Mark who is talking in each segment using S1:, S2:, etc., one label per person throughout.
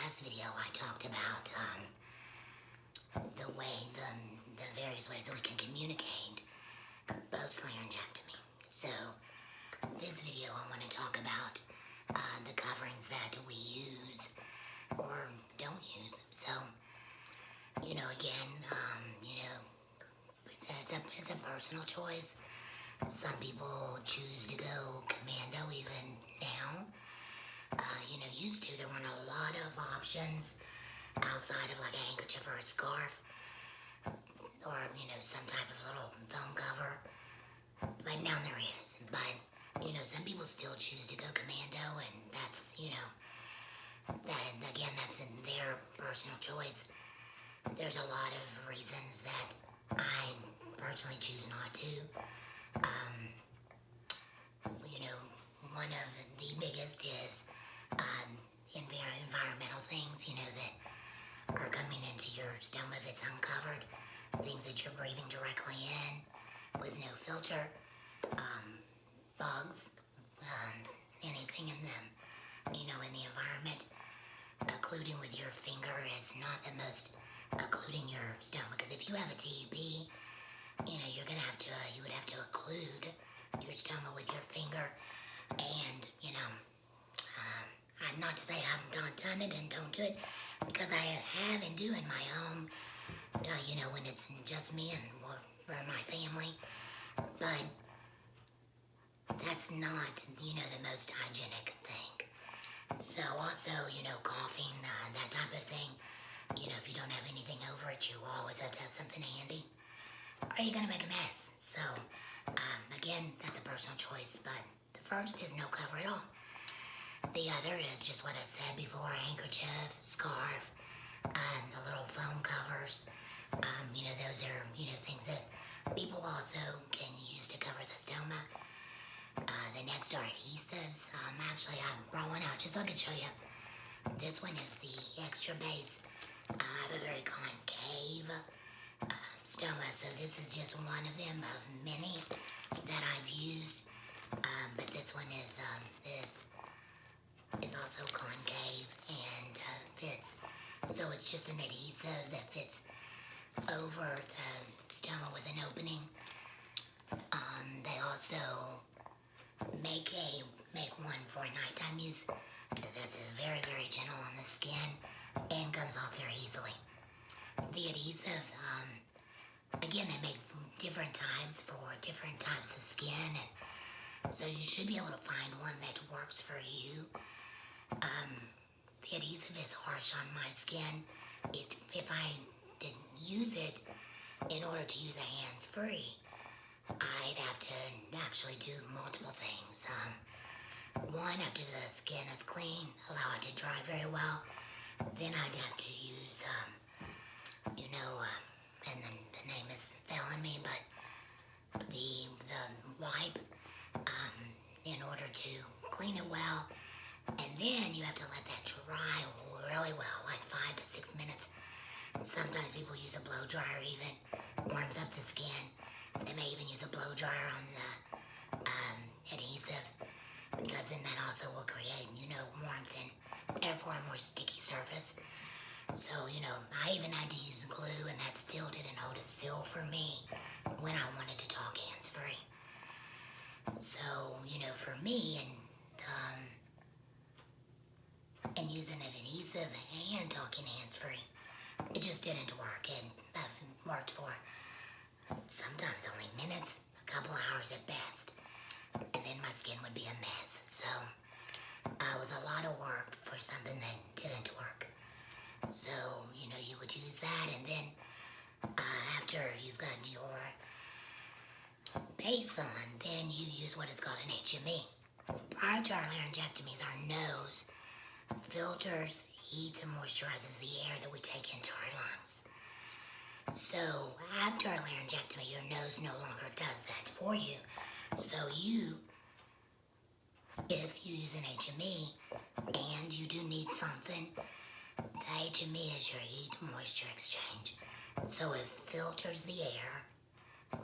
S1: last video I talked about the various ways that we can communicate post-laryngectomy. So this video I want to talk about the coverings that we use or don't use. So, again, it's a personal choice. Some people choose to go commando even now. Used to, there weren't a lot of options outside of like a handkerchief or a scarf or, some type of little foam cover. But now there is. But, some people still choose to go commando, and that's, that's in their personal choice. There's a lot of reasons that I personally choose not to. One of the biggest is environmental things, that are coming into your stoma if it's uncovered. Things that you're breathing directly in with no filter. Bugs, anything in them, in the environment. Occluding with your finger is not the most occluding your stoma, because if you have a TB, you would have to occlude your stoma with your finger, and, I'm not to say I've not done it and don't do it, because I have and do in my home, when it's just me and or my family, but that's not, the most hygienic thing. So also, coughing, that type of thing, if you don't have anything over it, you always have to have something handy, or you're going to make a mess. So, again, that's a personal choice, but the first is no cover at all. The other is just what I said before, handkerchief, scarf, the little foam covers. Those are, things that people also can use to cover the stoma. The next are adhesives. Actually, I brought one out just so I can show you. This one is the extra base. I have a very concave stoma, so this is just one of them of many that I've used. But this one is also concave and fits. So it's just an adhesive that fits over the stoma with an opening. They also make one for nighttime use that's very, very gentle on the skin and comes off very easily. The adhesive, again, they make different types for different types of skin, and so you should be able to find one that works for you. The adhesive is harsh on my skin. If I didn't use it in order to use a hands-free, I'd have to actually do multiple things. One, after the skin is clean, allow it to dry very well. Then I'd have to use, and then the name is failing me, but the wipe, in order to clean it well. And then you have to let that dry really well, like 5 to 6 minutes. Sometimes people use a blow dryer even, warms up the skin. They may even use a blow dryer on the adhesive, because then that also will create, warmth and therefore a more sticky surface. So, I even had to use glue, and that still didn't hold a seal for me when I wanted to talk hands-free. So, for me, and using an adhesive and talking hands-free, it just didn't work. It worked for sometimes only minutes, a couple hours at best, and then my skin would be a mess. So it was a lot of work for something that didn't work. So, you would use that, and then after you've got your base on, then you use what is called an HME. Prior to our laryngectomies, our nose filters, heats, and moisturizes the air that we take into our lungs. So after a laryngectomy, your nose no longer does that for you. So if you use an HME and you do need something, the HME is your heat moisture exchange. So it filters the air,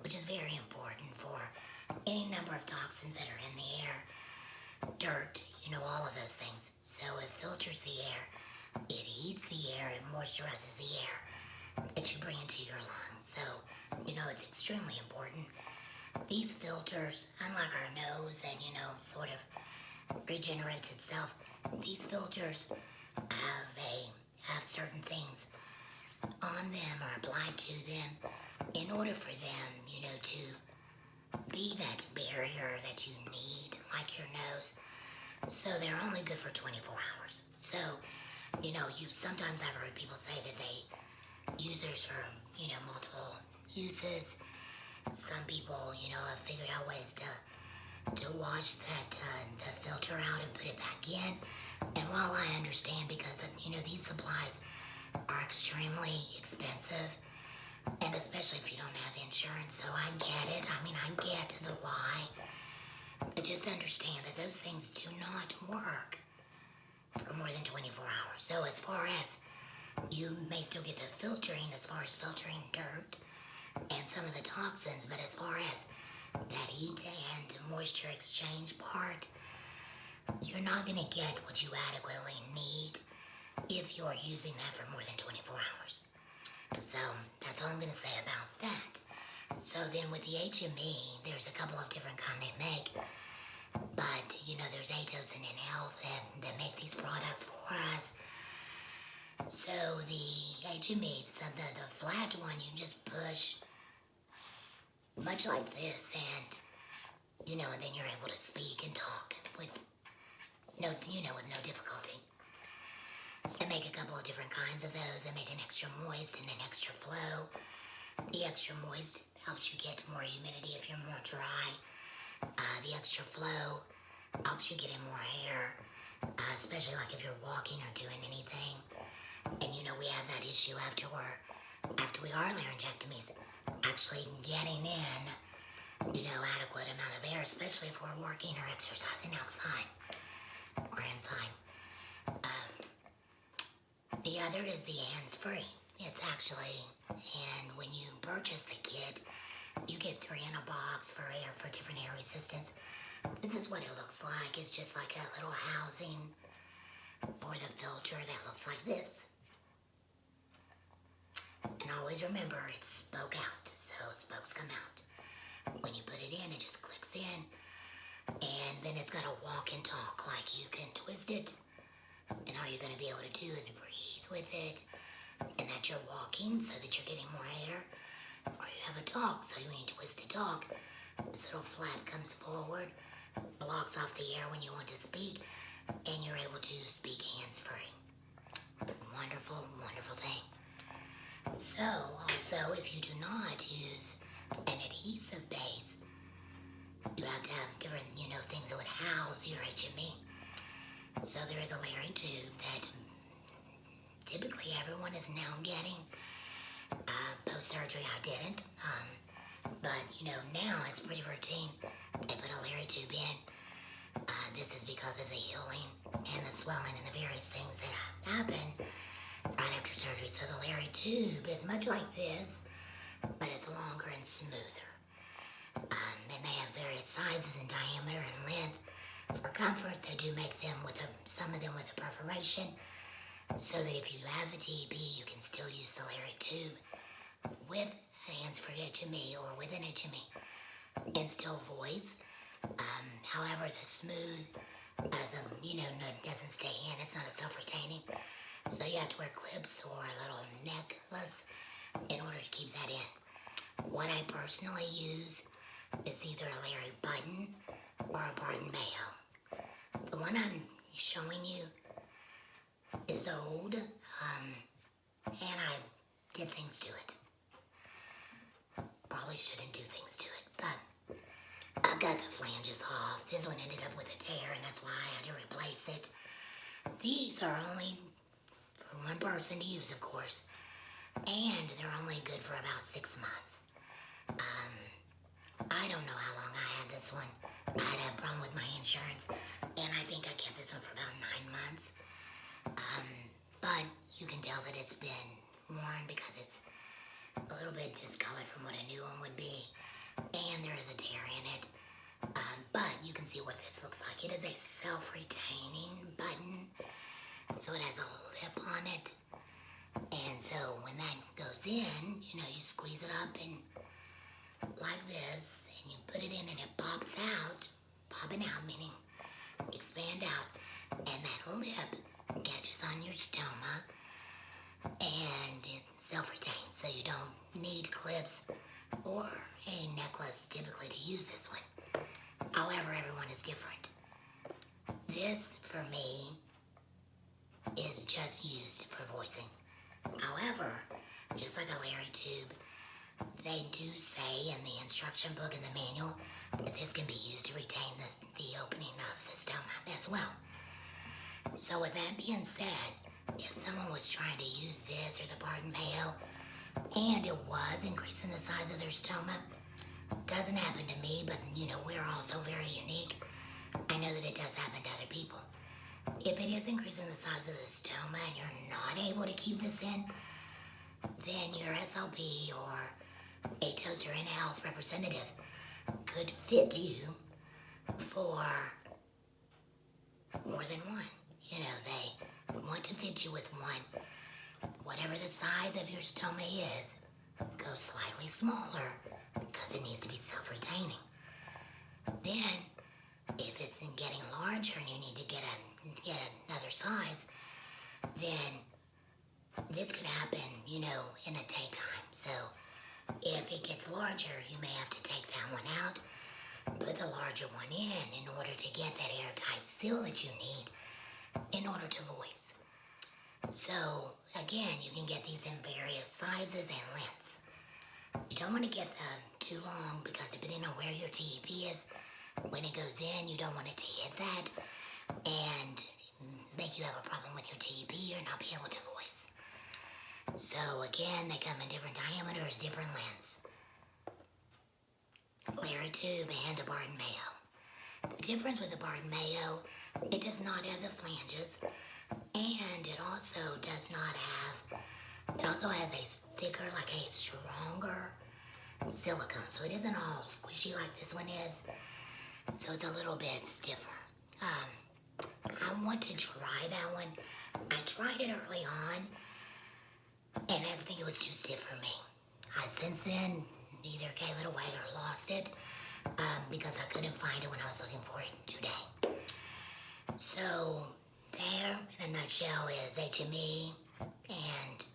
S1: which is very important for any number of toxins that are in the air, dirt, all of those things. So it filters the air It heats the air, it moisturizes the air that you bring into your lungs. So, it's extremely important. These filters, unlike our nose that, sort of regenerates itself, these filters have certain things on them or applied to them in order for them, to be that barrier that you need, like your nose. So they're only good for 24 hours. So, you sometimes I've heard people say that they use theirs for, multiple uses. Some people, have figured out ways to wash the filter out and put it back in. And while I understand, because these supplies are extremely expensive, and especially if you don't have insurance, so I get it. I get the why. But just understand that those things do not work for more than 24 hours. So as far as you may still get the filtering, as far as filtering dirt and some of the toxins, but as far as that heat and moisture exchange part, you're not going to get what you adequately need if you're using that for more than 24 hours. So that's all I'm going to say about that. So then with the HME, there's a couple of different kinds they make. But, there's Atos and InHealth that make these products for us. So the HME, so the flat one, you just push much like this, and, and then you're able to speak and talk with no difficulty. They make a couple of different kinds of those. They make an extra moist and an extra flow. The extra moist helps you get more humidity if you're more dry. The extra flow helps you get in more air, especially like if you're walking or doing anything. And we have that issue after we are laryngectomies, actually getting in, adequate amount of air, especially if we're working or exercising outside or inside. The other is the hands-free. It's actually, and when you purchase the kit, you get 3 in a box for different air resistance. This is what it looks like. It's just like a little housing for the filter that looks like this. And always remember, it's spoke out, so spokes come out. When you put it in, it just clicks in, and then it's got a walk and talk, like you can twist it, and all you're going to be able to do is breathe with it, and that you're walking so that you're getting more air. Or you have a talk, so you need to twist to talk. This little flap comes forward, blocks off the air when you want to speak, and you're able to speak hands-free. Wonderful, wonderful thing. So, also, if you do not use an adhesive base, you have to have different, things that would house your HME. So there is a Lary tube that typically everyone is now getting. Post-surgery, I didn't. But, now it's pretty routine. They put a Lary tube in. This is because of the healing and the swelling and the various things that happen right after surgery. So the Lary tube is much like this, but it's longer and smoother. And they have various sizes and diameter and length. For comfort, they do make them some of them with a perforation, so that if you have the TB, you can still use the Lary tube with a hands-free HME or with an HME and still voice. However, the smooth, doesn't stay in. It's not a self-retaining. So you have to wear clips or a little necklace in order to keep that in. What I personally use is either a Lary button or a Barton Mayo. The one I'm showing you is old, and I did things to it. Probably shouldn't do things to it, but I got the flanges off. This one ended up with a tear, and that's why I had to replace it. These are only for one person to use, of course, and they're only good for about 6 months. I don't know how long I had this one. I had a problem with my insurance, and I think I kept this one for about 9 months. But you can tell that it's been worn because it's a little bit discolored from what a new one would be, and there is a tear in it. But you can see what this looks like. It is a self-retaining button, so it has a lip on it. And so when that goes in, you squeeze it up and like this, and you put it in and it pops out, popping out meaning expand out, and that lip catches on your stoma and it self-retains, so you don't need clips or a necklace typically to use this one. However, everyone is different. This, for me, is just used for voicing. However, just like a Lary tube, they do say in the instruction book and the manual that this can be used to retain the opening of the stoma as well. So with that being said, if someone was trying to use this or the Barton Mayo and it was increasing the size of their stoma, doesn't happen to me, but we're also very unique. I know that it does happen to other people. If it is increasing the size of the stoma and you're not able to keep this in, then your SLP or ATOS or in-health representative could fit you for more than one. They want to fit you with one. Whatever the size of your stoma is, go slightly smaller because it needs to be self-retaining. Then, if it's getting larger and you need to get another size, then this could happen, in a daytime. So if it gets larger, you may have to take that one out, put the larger one in order to get that airtight seal that you need in order to voice. So again, you can get these in various sizes and lengths. You don't want to get them too long because depending on where your TEP is, when it goes in, you don't want it to hit that and make you have a problem with your TEP or not be able to voice. So again, they come in different diameters, different lengths. Lary tube and a Barton Mayo. The difference with the Barton Mayo, it does not have the flanges, and it also has a thicker, like a stronger silicone. So it isn't all squishy like this one is. So it's a little bit stiffer. I want to try that one. I tried it early on, and I think it was too stiff for me. I since then either gave it away or lost it because I couldn't find it when I was looking for it today. So there, in a nutshell, is HME and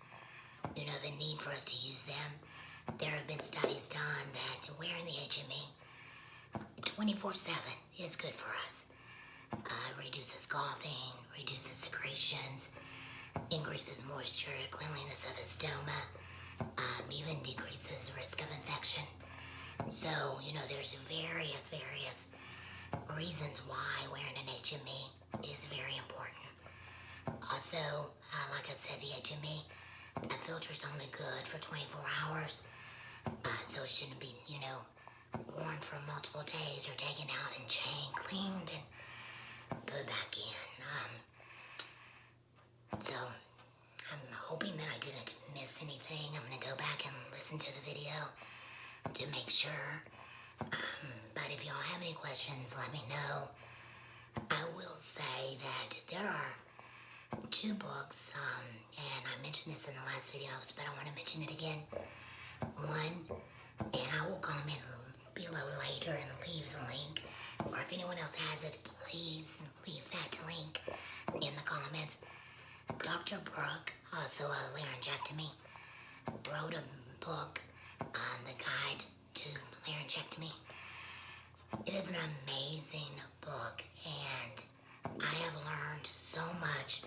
S1: the need for us to use them. There have been studies done that wearing the HME 24/7 is good for us. Reduces coughing, reduces secretions, increases moisture, cleanliness of the stoma, even decreases risk of infection. So, there's various reasons why wearing an HME is very important. Also, like I said, the HME, that filter is only good for 24 hours, so it shouldn't be, worn for multiple days or taken out and cleaned and put back in. So I'm hoping that I didn't miss anything. I'm going to go back and listen to the video to make sure. But if y'all have any questions, let me know. I will say that there are 2 books, and I mentioned this in the last video, but I want to mention it again. One, and I will comment below later and leave the link, or if anyone else has it, please leave that link in the comments. Dr. Brooke, also a laryngectomy, wrote a book, The Guide to Laryngectomy. It is an amazing book, and I have learned so much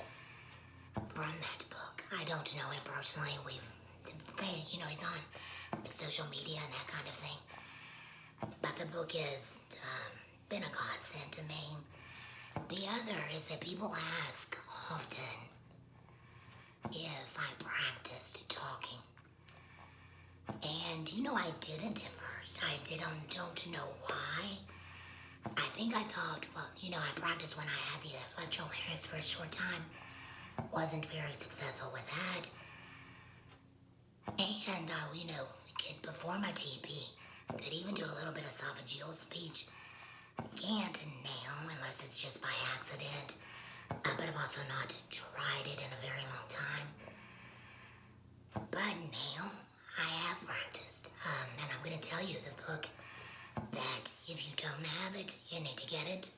S1: from that book. I don't know him personally. He's on social media and that kind of thing. But the book has been a godsend to me. The other is that people ask often if I practiced talking. And I didn't at first. I don't know why. I think I thought, I practiced when I had the electrolarynx for a short time. Wasn't very successful with that. And, before my TB, could even do a little bit of esophageal speech. Can't now, unless it's just by accident. But I've also not tried it in a very long time. But now I have practiced, and I'm going to tell you the book that if you don't have it, you need to get it.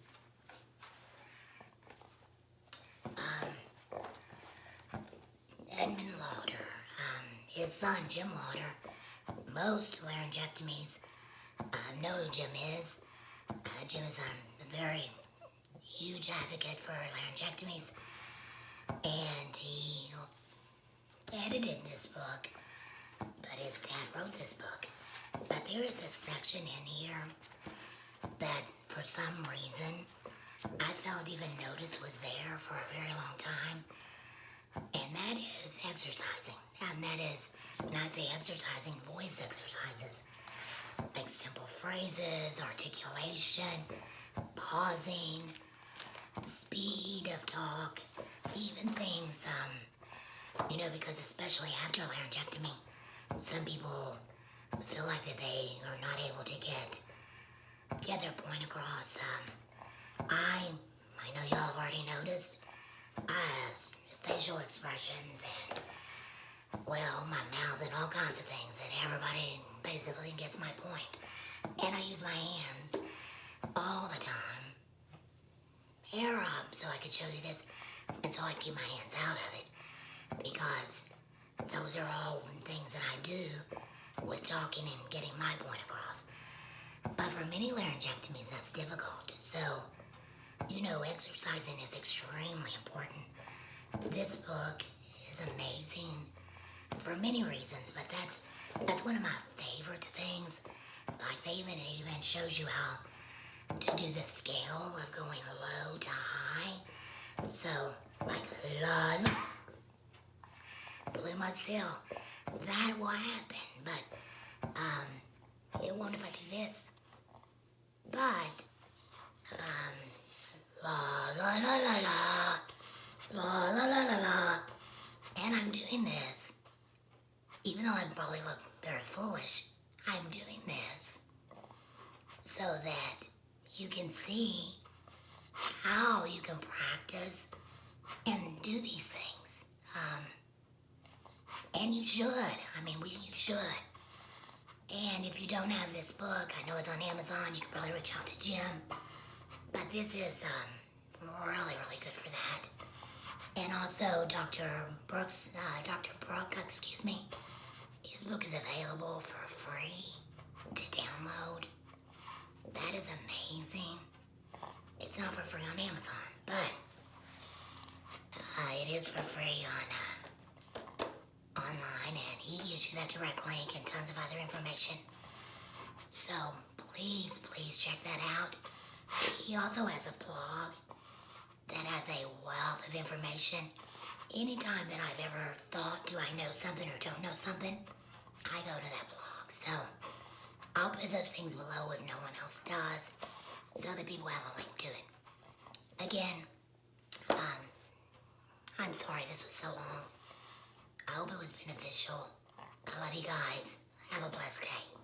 S1: Edmund Lauder, his son Jim Lauder, most laryngectomies know who Jim is. Jim is a very huge advocate for laryngectomies, and he edited this book, but his dad wrote this book. But there is a section in here that for some reason I failed to even notice was there for a very long time, and that is exercising. And that is, when I say exercising, voice exercises, like simple phrases, articulation, pausing, speed of talk, even things, because especially after laryngectomy, some people feel like that they are not able to get their point across. I know y'all have already noticed, I have facial expressions and, well, my mouth and all kinds of things that everybody basically gets my point. And I use my hands all the time. Hair up so I could show you this, and so I keep my hands out of it, because those are all things that I do with talking and getting my point across. But for many laryngectomies, that's difficult. So, exercising is extremely important. This book is amazing for many reasons, but that's one of my favorite things. Like, it even shows you how to do the scale of going low to high. So, like, la, blew my seal. That will happen, but it won't if I do this. But la la la la la, la la la la la, and I'm doing this. Even though I probably look very foolish, I'm doing this so that you can see how you can practice and do these things. And you should. You should. And if you don't have this book, I know it's on Amazon, you can probably reach out to Jim. But this is really, really good for that. And also Dr. Brook, his book is available for free to download. That is amazing. It's not for free on Amazon, but it is for free on online, and he gives you that direct link and tons of other information. So please check that out. He also has a blog that has a wealth of information. Anytime that I've ever thought, do I know something or don't know something, I go to that blog. So I'll put those things below if no one else does, so that people have a link to it. Again, I'm sorry this was so long. I hope it was beneficial. I love you guys. Have a blessed day.